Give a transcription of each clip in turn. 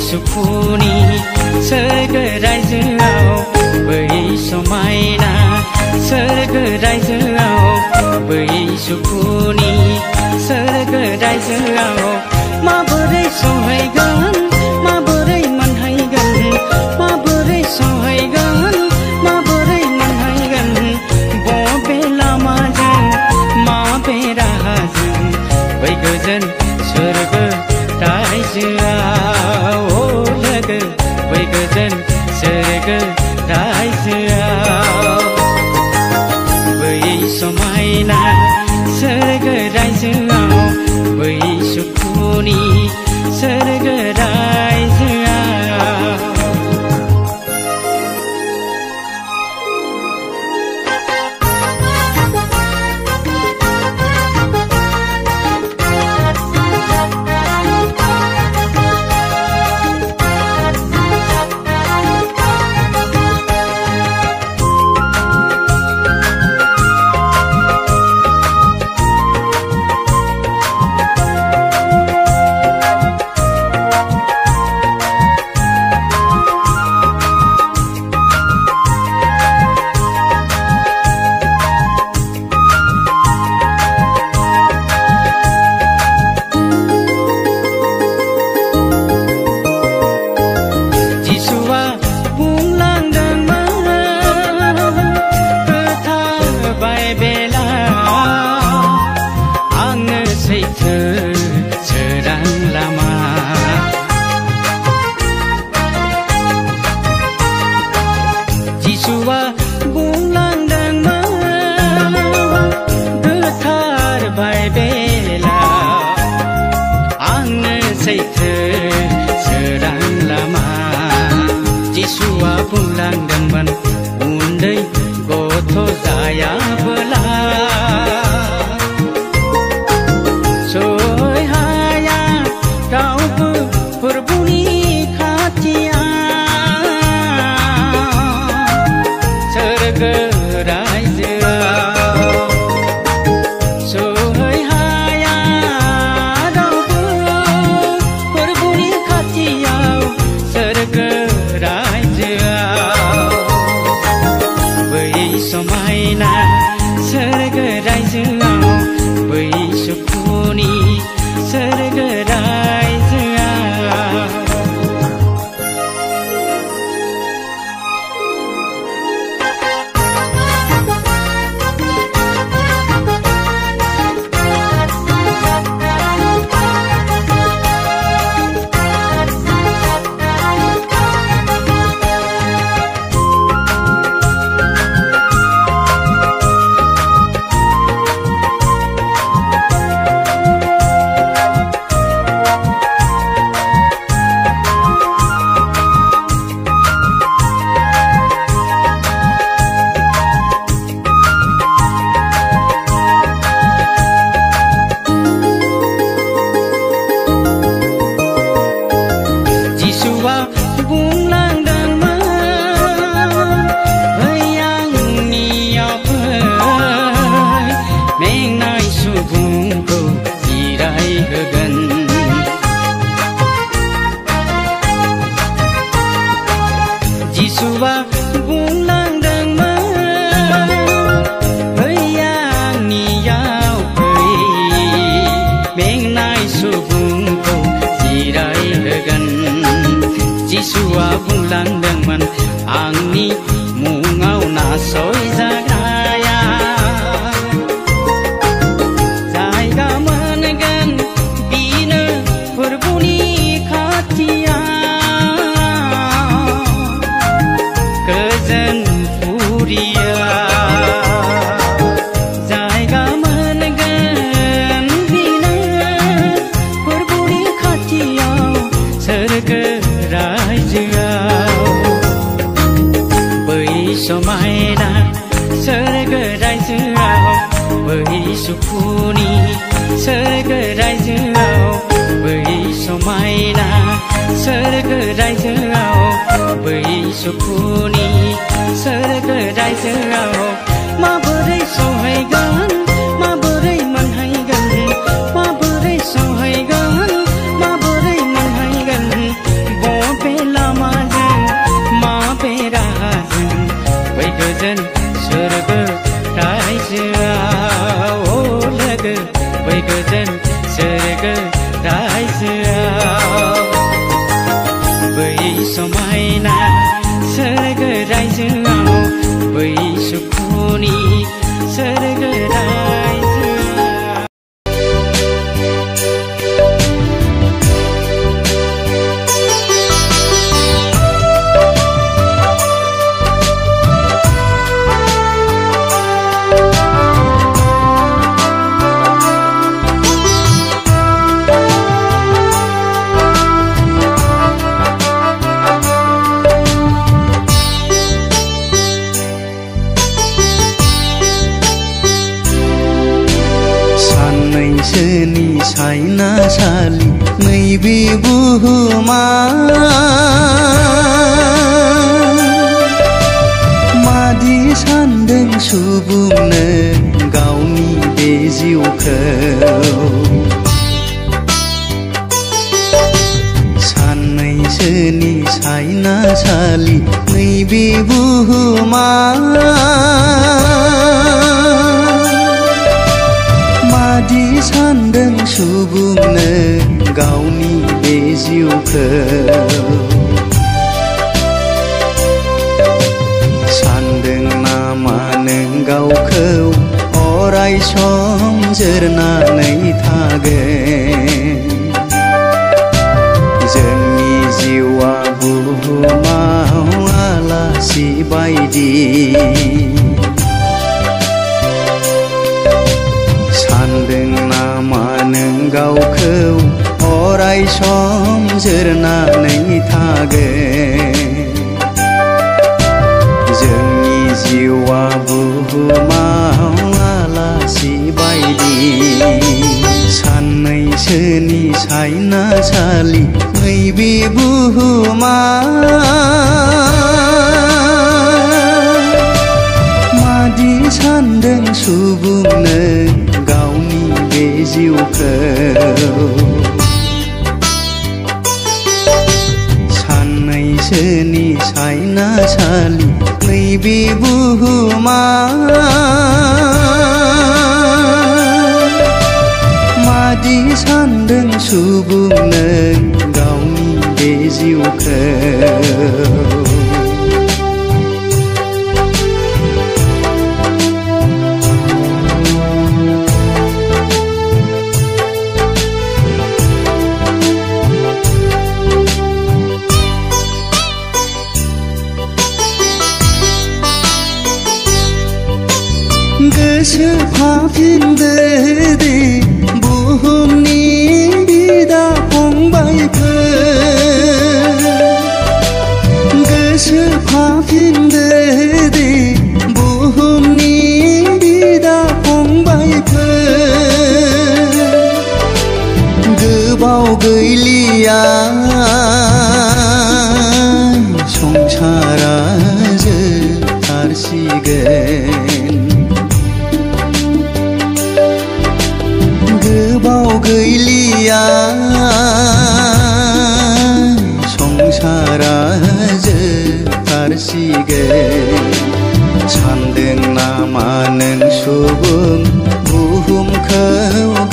सुखुनि सोरग रायजोआव बै समायना सोरग रायजोआव बै सुखुनि सोरग रायजोआव माबोरै सहैगोन माबोरै मोनहैगोन माबोरै सहैगोन माबोरै मोनहैगोन बबे लामाजों माबे राहाजों बै गोजोन सोरग रायजोआव लोगो बै गोजोन सोरग रायजोआव बै समायना सोरग रायजोआव बै सुखुनि सोरग रायजोआव जिसुआ बुंलांदोंमोन उन्दै गथ' जायाबोला सहाया रावबो फोरबुनि खाथियाव सोरग रायजोआव सहाया रावबो फोरबुनि खाथियाव सोरग समायना सोरग रायजोआव बै सुखुनि सोरग रायजोआव जिसुआ बुंलांदोंमोन आंनियाव फै मेंनाय सुबुंखौ जिरायहोगोन जिसुआ बुंलांदोंमोन आंनि मुङाव नासयजाग्राया जायगा मोनगोन बिनो फोरबुनि खाथियाव गोजोन फुरिया जायगा मोनगोन बिनो फोरबुनि खाथियाव सोरग रायजोआव बै समायना सोरग रायजोआव बै सुखुनि सोरग रायजोआव बै समायना सोरग रायजोआव बै सुखुनि सोरग रायजोआव माबोरै सहैगोन माबोरै मोनहैगोन माबोरै सहैगोन माबोरै मोनहैगोन गोजोन सोरगो रायजोआव लोगो बै गोजोन सोरगो रायजोआव बै समायना सोरगो रायजोआव बै सुखुनि सोरगो रायजोआव सानैसोनि सायनासालि नैबे बुहुमा मादि सान्दों सुबुंनो गावनि बे जिउखौ सानैसोनि सायनासालि नैबे बुहुमा मादि सान्दों सुबुंनो गावनि बे जिउखौ सान्दों नामा नों गावखौ अराय सम जोरनानै थागोन जोंनि जिउआ बुहुमाव आलासि बायदि सान्दों नामा नों गावखौ अराय सम जोरनानै थागोन जोंनि जिउआ बुहुमाव आलासि बायदि सानैसोनि सायनासालि नैबे बुहुमा मादि सान्दों सुबुंनो गावनि बे जिउखौ सानैसोनि सायनासालि नैबे बुहुमा मादि सान्दों सुबुंनो गावनि बे जिउखौ गोसो फाफिनदो दे बुहुमनि बिदा फंबायफोर गोसो फाफिनदो दे बुहुमनि बिदा फंबायफोर गोबाव गैलिया संसारा जोबथारसिगोन गोबाव गैलिया संसारा जोबथारसिगोन सान्दों नामा नों सुबुं बुहुमखौ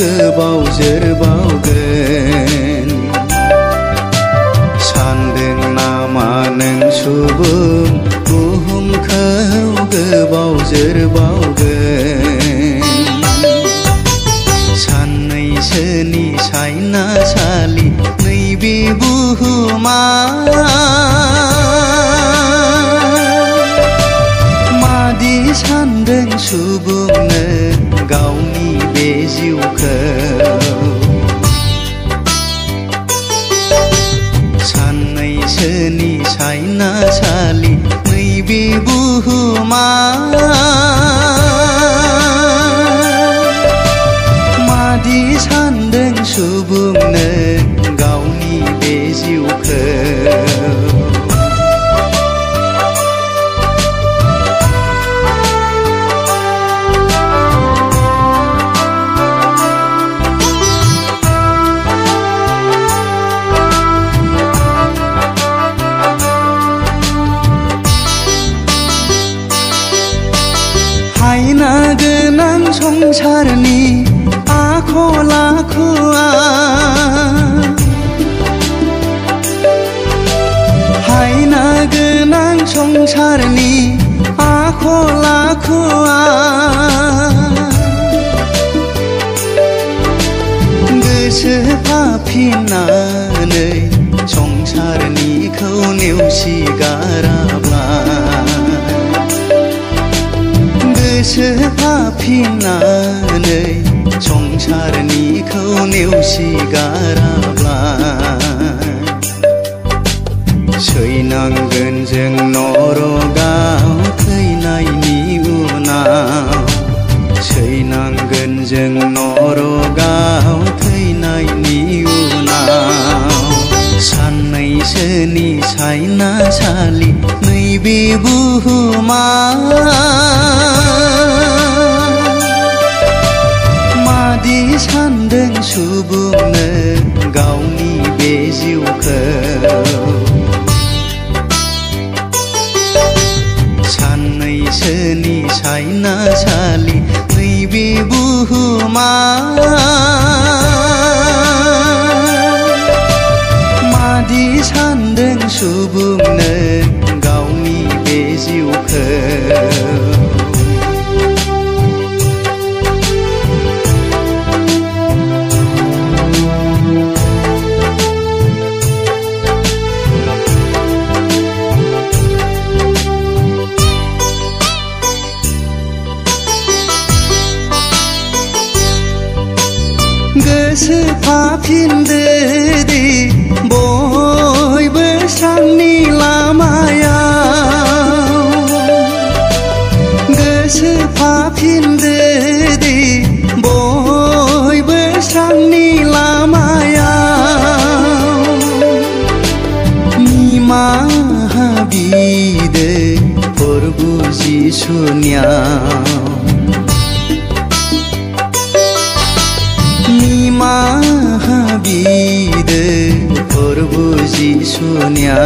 गोबाव जोरबावगोन सान्दों नामा नों सुबुं बुहुमखौ गोबाव जोरबावगोन सानैसोनि सायनासालि नैबे बुहुमा मादि सान्दों सुबुंनो गावनि बे जिउखौ सानैसोनि सायनासालि नैबे बुहुमा मादि सान्दों सुबुंनो गावनि बे जिउखौ संसारनि आखल आखुआ हायना गोनां संसारनि आखल आखुआ गोसो फाफिननानै संसारनिखौ नेवसिगाराब्ला गोसो फाफिननानै संसारनिखौ नेवसिगाराब्ला सैनांगोन जों नरकाव थैनायनि उनाव सैनांगोन जों नरकाव थैनायनि उनाव साननैसोनि सायनासालि नैबे बुहुमा मादि सान्दों सुबुंनो गावनि बे जिउखौ साननैसोनि सायनासालि नैबे बुहुमा मादि सान्दों सुबुंनो गावनि बे जिउखौ गोसो फाफिनदो दे बयबो स्रांनि लामायाव गोसो फाफिनदो दे बयबो स्रांनि लामायाव निमाहा बिदो प्रभु जिसुनियाव निमाहा बिदो प्रभु जिसुनियाव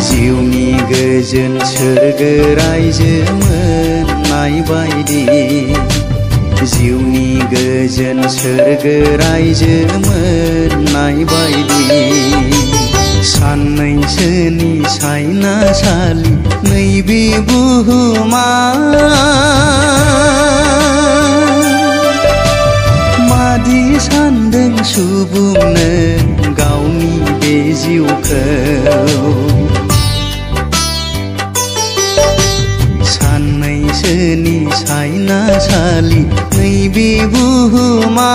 जिउनि गोजोन सोरगो रायजो मोननाय बायदि जिउनि गोजोन सोरगो रायजो मोननाय बायदि साननैसोनि सायनासालि नैबे बुहुमा मादि सान्दों सुबुंनो गावनि बे जिउखौ साननैसोनि सायनासालि नैबे बुहुमा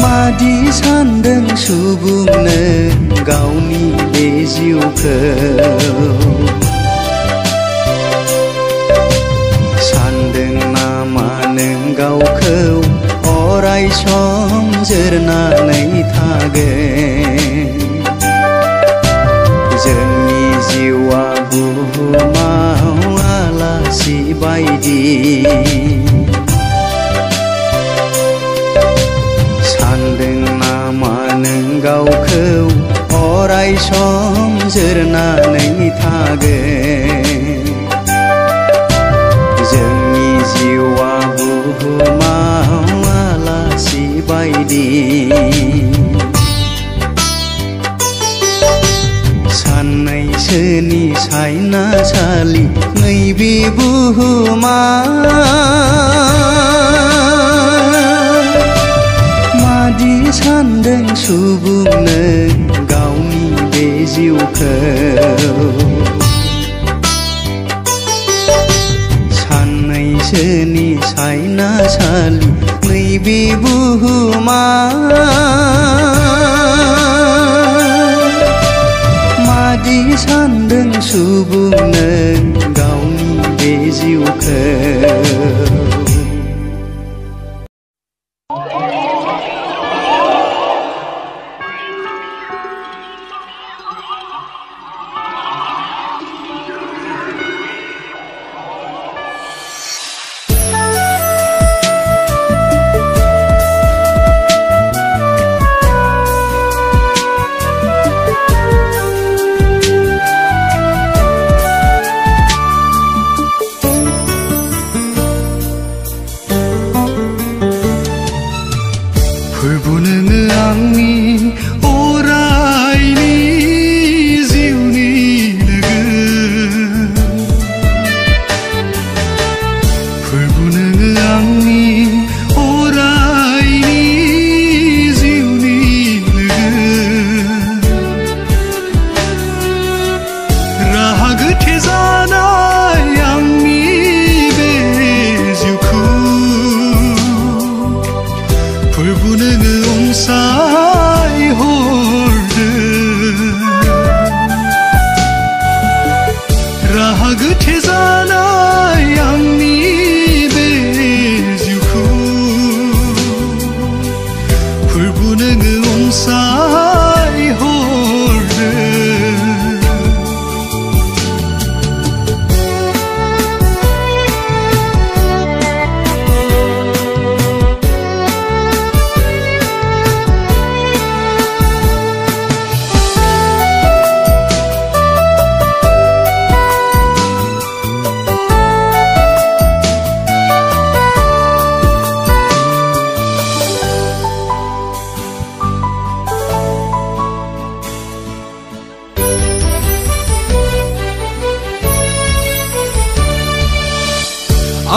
मादि सान्दों सुबुंनो गावनि बे जिउखौ सान्दों नामा नों गावखौ अराय सम जोरनानै थागोन जोंनि जिउआ बुहुमाव आलासि बायदि सान्दों नामा नों गावखौ अराय सम जोरनानै थागोन जोंनि जिउआ बुहुमाव आलासि बायदि साननैसोनि सायनासालि नैबे बुहुमा मादि सान्दों सुबुंनो गावनि बे जिउखौ साननैसोनि सायनासालि नैबे बुहुमा मादि सान्दों सुबुंनो गावनि बे जिउखौ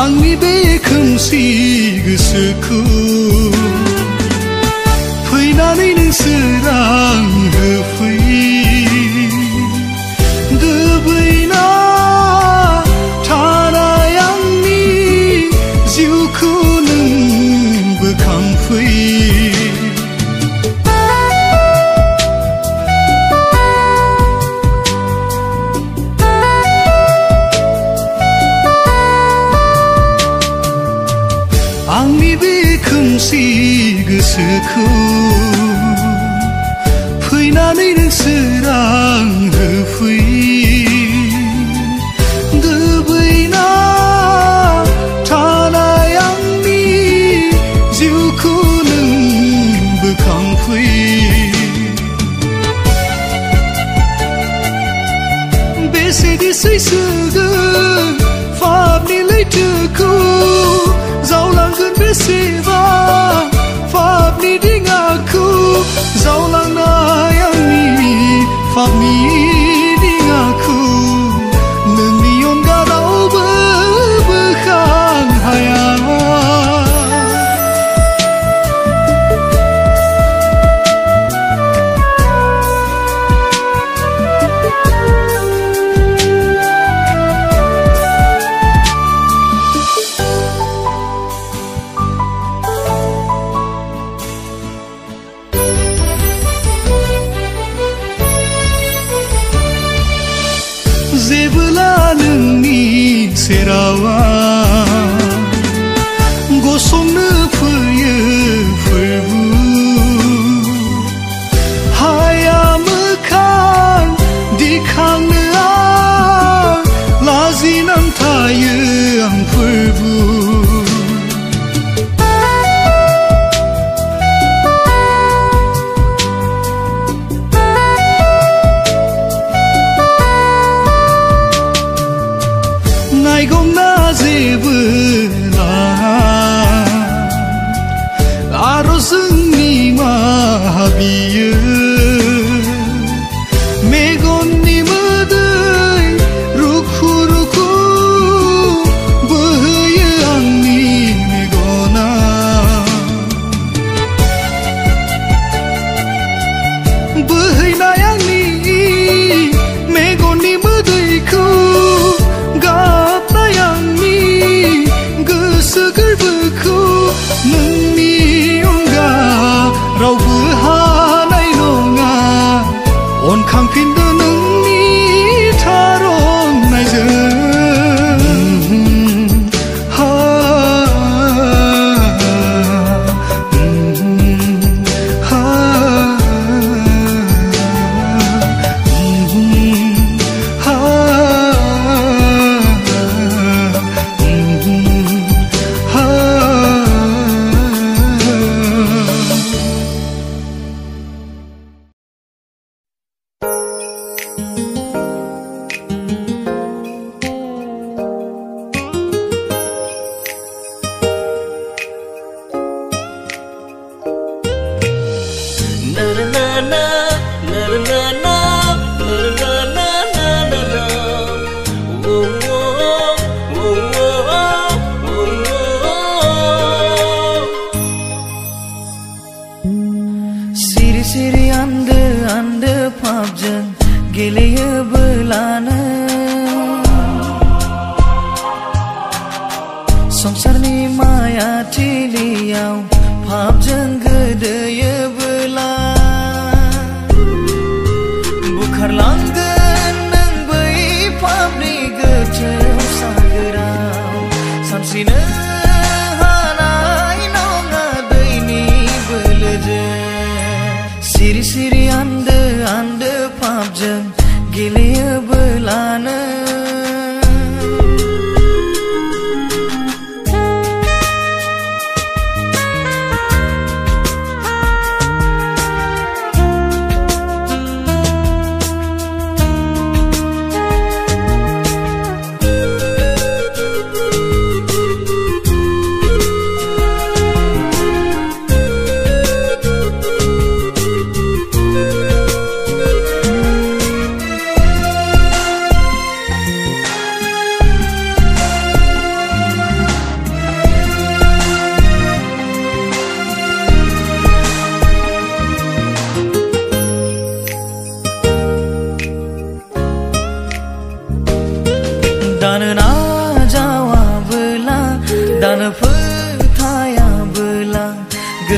आंनि बे खोमसि गोसोखौ फैनानै नों सोरां होफै दोबैना थानाय आंनि जिउखौ नों बोखांफै आंनि बे खोमसि गोसोखौ फैनानै नों सोरां होफै दोबैना थानाय आंनि जिउखौ नों बोखांफै बेसेदि सैसोगोन पापनि लैथोखौ जावलांगोन बेसेबा पापनि दिङाखौ जावलांनाय आंनि पापनि दिङाखौ नोंनि अनगा रावबो बोखां हाया जेबोला नोंनि सेरावा गसंनो फैयो फोरबु हाया मोखां दिखांनो आं लाजिनां थायो आं फोरबु नायगंना जेबोला आरज जोंनि माबियो मेगननि मोदै रुखु रुखु बोहैयो आंनि मेगना बोहैनाय आंनि मेगननि मोदैखौ गाबनाय आंनि गोसो गोरबोखौ नोंनि अनगा रावबो हानाय नङा अनखांफिनदो नोंनि थार अननायजों संसारनि माया थिलियाव पापजों गोदोयोबोला बुखारलांगोन नों बै पापनि गोथौ सागोराव सानस्रिनो हानाय नङा दैनि बोलोजों सिरि सिरि आन्दो आन्दो पापजों गेलेयोबोलानो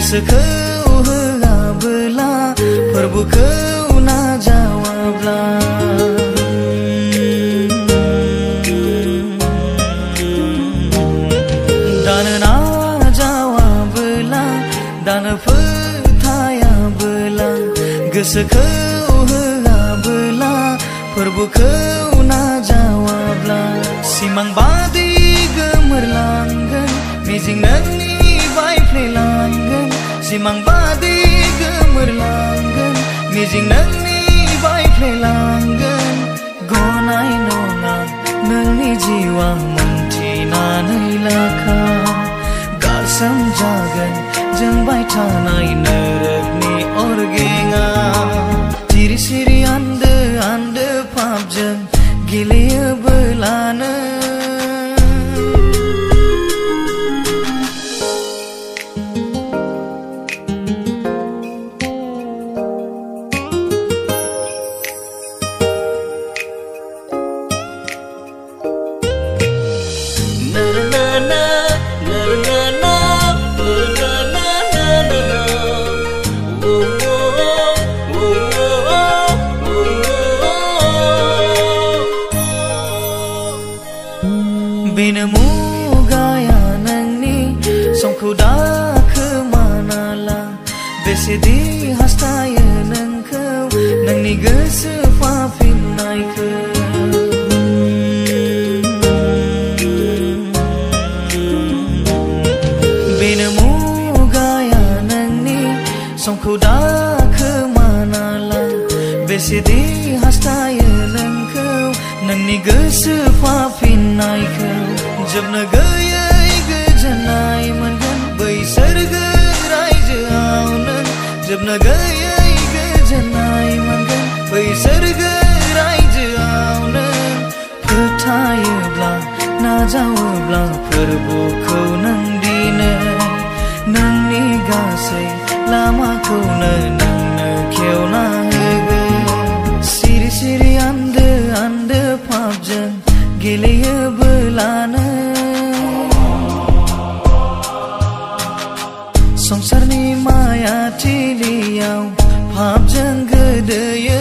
गोसोखौ होआबोला फोरबोखौ नाजावाब्ला दानो नाजावाबोला दानो फोथायाबोला गोसोखौ होआबोला फोरबोखौ नाजावाब्ला सिमां बादि गोमोरलांगोन मिजिं नोंनि बायफ्लेलांगोन सिमां बादि गोमोरलांगोन मिजिं नोंनि बायफ्लेलांगोन गनाय नङा नोंनि जिउआ मोनथिनानै लाखा गारसोम जागोन जोंबाय थानाय नोरोखनि अरगेङा सिरि सिरि आन्दो आन्दो पापजों गेलेयोबोलानो बेनो मुगाया नोंनि समखौ दाखोमानाला बेसेदि हास्थायो नोंखौ नोंनि गोसो फाफिननायखौ बेनो मुगाया नोंनि समखौ दाखोमानाला बेसेदि हास्थायो नोंखौ नोंनि गोसो फाफिननायखौ जोबनो गैयै गोजोननाय मोनगोन बै सोरगोन रायजोआव नों जोबनो गैयै गोजोननाय मोनगोन बै सोरगोन रायजोआव नों फोथायोब्ला नाजावोब्ला फोरबोखौ नों दिनै नोंनि गासै लामाखौनो नोंनो खेवना होगोन सिरि सिरि आन्दो आन्दो पापजों गेलेयोबोलानो संसारनि माया थिलियाव पापजों गोदोयो